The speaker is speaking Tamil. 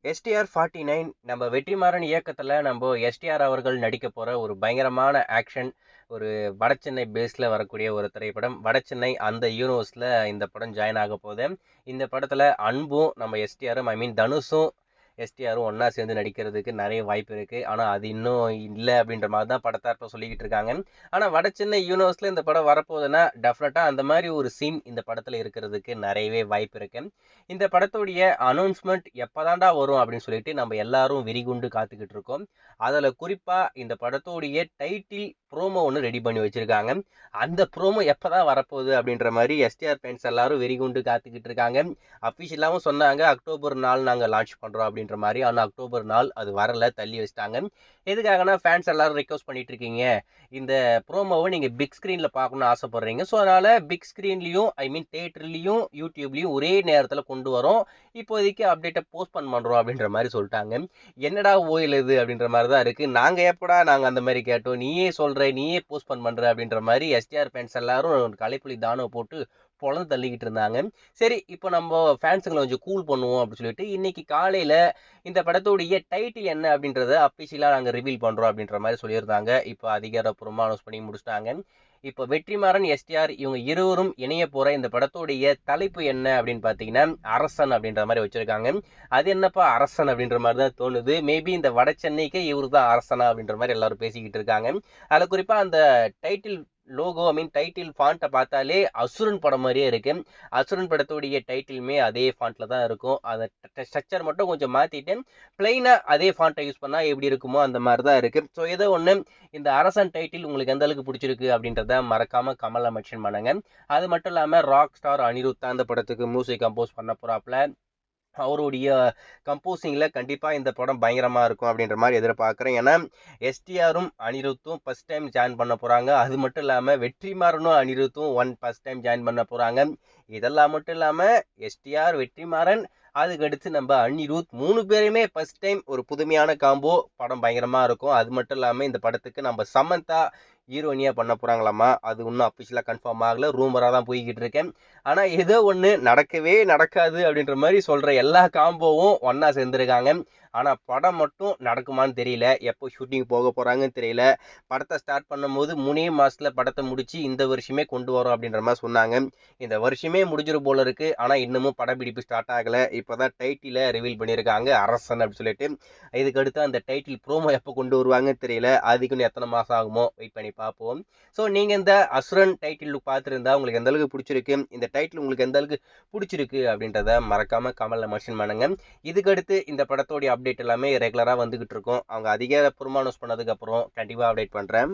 எஸ்டிஆர் 49 நம்ம வெற்றிமாறன் இயக்கத்துல நம்ம எஸ்டிஆர் அவர்கள் நடிக்க போற ஒரு பயங்கரமான ஆக்ஷன் ஒரு வடசென்னை பேஸ்ல வரக்கூடிய ஒரு திரைப்படம். வடசென்னை அந்த யூனிவர்ஸ்ல இந்த படம் ஜாயின் ஆக போகுது. இந்த படத்துல அன்பும் நம்ம எஸ்டிஆரும் தனுஷும் எஸ்டிஆரும் ஒண்ணா சேர்ந்து நடிக்கிறதுக்கு நிறைய வாய்ப்பு இருக்கு. ஆனா அது இன்னும் இல்லை அப்படின்ற மாதிரி தான் படத்தார் இப்ப சொல்லிக்கிட்டு இருக்காங்க. ஆனா வடசென்னை யூனிவர்ஸ்ல இந்த படம் வரப்போகுதுன்னா டெஃபினட்டா அந்த மாதிரி ஒரு சீன் இந்த படத்துல இருக்கிறதுக்கு நிறையவே வாய்ப்பு இருக்கு. இந்த படத்துடைய அனௌன்ஸ்மெண்ட் எப்பதான்டா வரும் அப்படின்னு சொல்லிட்டு நம்ம எல்லாரும் வெறிகுண்டு காத்துக்கிட்டு இருக்கோம். அதுல குறிப்பா இந்த படத்துடைய டைட்டில் ப்ரோமோ ஒன்று ரெடி பண்ணி வச்சிருக்காங்க. அந்த ப்ரோமோ எப்பதான் வரப்போகுது அப்படின்ற மாதிரி எஸ்டிஆர் ஃபேன்ஸ் எல்லாரும் வெறிகுண்டு காத்துக்கிட்டு இருக்காங்க. அஃபிஷியலாகவும் சொன்னாங்க அக்டோபர் 4 நாங்கள் லான்ச் பண்றோம் அப்படின்ற மாதிரி. ஆனால் அக்டோபர் 4 அது வரல, தள்ளி வச்சிட்டாங்க. எதுக்காகனா ஃபேன்ஸ் எல்லாரும் ரெக்வஸ்ட் பண்ணிட்டு இருக்கீங்க, இந்த ப்ரோமோவை நீங்க பிக் ஸ்கிரீன்ல பார்க்கணும்னு ஆசைப்படுறீங்க. ஸோ அதனால பிக் ஸ்கிரீன்லயும் தியேட்டர்லயும் யூடியூப்லயும் ஒரே நேரத்தில் கொண்டு வரோம். இப்போதைக்கு அப்டேட்டை போஸ்ட் பண்றோம் அப்படின்ற மாதிரி சொல்லிட்டாங்க. என்னடா ஓயில் இது அப்படின்ற மாதிரி தான் இருக்கு. நாங்க அந்த மாதிரி கேட்டோம், நீயே சொல்ற, நீயே போஸ்ட் பண்ற அப்படின்ற மாதிரி எஸ்டிஆர் ஃபேன்ஸ் எல்லாரும் கலைப்புலி தானோ போட்டு பொழந்து தள்ளிக்கிட்டு இருந்தாங்க. சரி, இப்போ நம்ம ஃபேன்ஸுங்களை கொஞ்சம் கூல் பண்ணுவோம் அப்படின்னு சொல்லிட்டு இன்னைக்கு காலையில இந்த படத்துடைய டைட்டில் என்ன அப்படின்றத அஃபிஷியலாக நாங்கள் ரிவீல் பண்றோம் அப்படின்ற மாதிரி சொல்லியிருந்தாங்க. இப்போ அதிகாரப்பூர்வமாக அனௌன்ஸ் பண்ணி முடிச்சிட்டாங்க. இப்போ வெற்றிமாறன் எஸ்டிஆர் இவங்க இருவரும் இணைய போற இந்த படத்துடைய தலைப்பு என்ன அப்படின்னு பார்த்தீங்கன்னா அரசன் அப்படின்ற மாதிரி வச்சிருக்காங்க. அது என்னப்பா அரசன் அப்படின்ற மாதிரி தான் தோணுது. மேபி இந்த வட சென்னைக்கு இவரு தான் அரசனா அப்படின்ற மாதிரி எல்லாரும் பேசிக்கிட்டு இருக்காங்க. அதில் குறிப்பா அந்த டைட்டில் லோகோ டைட்டில் ஃபாண்ட்டை பார்த்தாலே அசுரன் படம் மாதிரியே இருக்கு. அசுரன் படத்துடைய டைட்டிலுமே அதே ஃபாண்ட்ல தான் இருக்கும். அதை ஸ்ட்ரக்சர் மட்டும் கொஞ்சம் மாத்திட்டு பிளைனா அதே ஃபாண்ட்டை யூஸ் பண்ணா எப்படி இருக்குமோ அந்த மாதிரி தான் இருக்கு. ஸோ ஏதோ ஒன்று, இந்த அரசன் டைட்டில் உங்களுக்கு எந்த அளவுக்கு பிடிச்சிருக்கு அப்படின்றத மறக்காம கமலை மென்ஷன் பண்ணுங்க. அது மட்டும் இல்லாம ராக் ஸ்டார் அனிருத் அந்த படத்துக்கு மியூசிக் கம்போஸ் பண்ண போறாப்ல. அவருடைய கம்போசிங்ல கண்டிப்பா இந்த படம் பயங்கரமா இருக்கும் அப்படின்ற மாதிரி எதிர்பார்க்கிறேன். ஏன்னா எஸ்டிஆரும் அனிருத்தும் ஃபர்ஸ்ட் டைம் ஜாயின் பண்ண போறாங்க. அது மட்டும் இல்லாம வெற்றிமாறனும் அனிருத்தும் ஃபர்ஸ்ட் டைம் ஜாயின் பண்ண போறாங்க. இதெல்லாம் மட்டும் இல்லாம எஸ்டிஆர், வெற்றிமாறன், அதுக்கடுத்து நம்ம அனிருத் 3 பேருமே ஃபர்ஸ்ட் டைம் ஒரு புதுமையான காம்போ. படம் பயங்கரமா இருக்கும். அது மட்டும் இல்லாம இந்த படத்துக்கு நம்ம சமந்தா ஹீரோயினியா பண்ண போறாங்களாமா. அது இன்னும் அஃபிஷியலா கன்ஃபார்ம் ஆகல, ரூமரா தான் போய்கிட்டு இருக்கேன். ஆனா ஏதோ ஒண்ணு நடக்கவே நடக்காது அப்படின்ற மாதிரி சொல்ற எல்லா காம்போவும் ஒன்னா சேர்ந்துருக்காங்க. ஆனா படம் மட்டும் நடக்குமான்னு தெரியல. எப்போ ஷூட்டிங் போக போறாங்கன்னு தெரியல. படத்தை ஸ்டார்ட் பண்ணும்போது 3 மாசத்துல படத்தை முடிச்சு இந்த வருஷமே கொண்டு வரோம் அப்படின்ற மாதிரி சொன்னாங்க. இந்த வருஷமே முடிஞ்சிரும் போல இருக்கு. ஆனா இன்னமும் படப்பிடிப்பு ஸ்டார்ட் ஆகல. இப்பதான் டைட்டில ரிவீல் பண்ணியிருக்காங்க அரசன் அப்படின்னு சொல்லிட்டு. இதுக்கு அடுத்து அந்த டைட்டில் ப்ரோமோ எப்போ கொண்டு வருவாங்கன்னு தெரியல. அதுக்கு இன்னும் எத்தனை மாசம் ஆகுமோ வெயிட் பண்ணி பார்ப்போம். ஸோ நீங்க இந்த அசுரன் டைட்டில் லுக் பார்த்துருந்தா உங்களுக்கு எந்த அளவுக்கு பிடிச்சிருக்கு, இந்த டைட்டில் உங்களுக்கு எந்த அளவுக்கு பிடிச்சிருக்கு அப்படின்றத மறக்காம கமெண்ட்ல மென்ஷன் பண்ணுங்க. இதுக்கு அடுத்து இந்த படத்தோடைய அப்டேட் எல்லாமே ரெகுலரா வந்துகிட்டு இருக்கும். அவங்க அதிகாரப்பூர்வமா அனௌன்ஸ் பண்ணதுக்கு அப்புறம் கண்டிப்பா அப்டேட் பண்றேன்.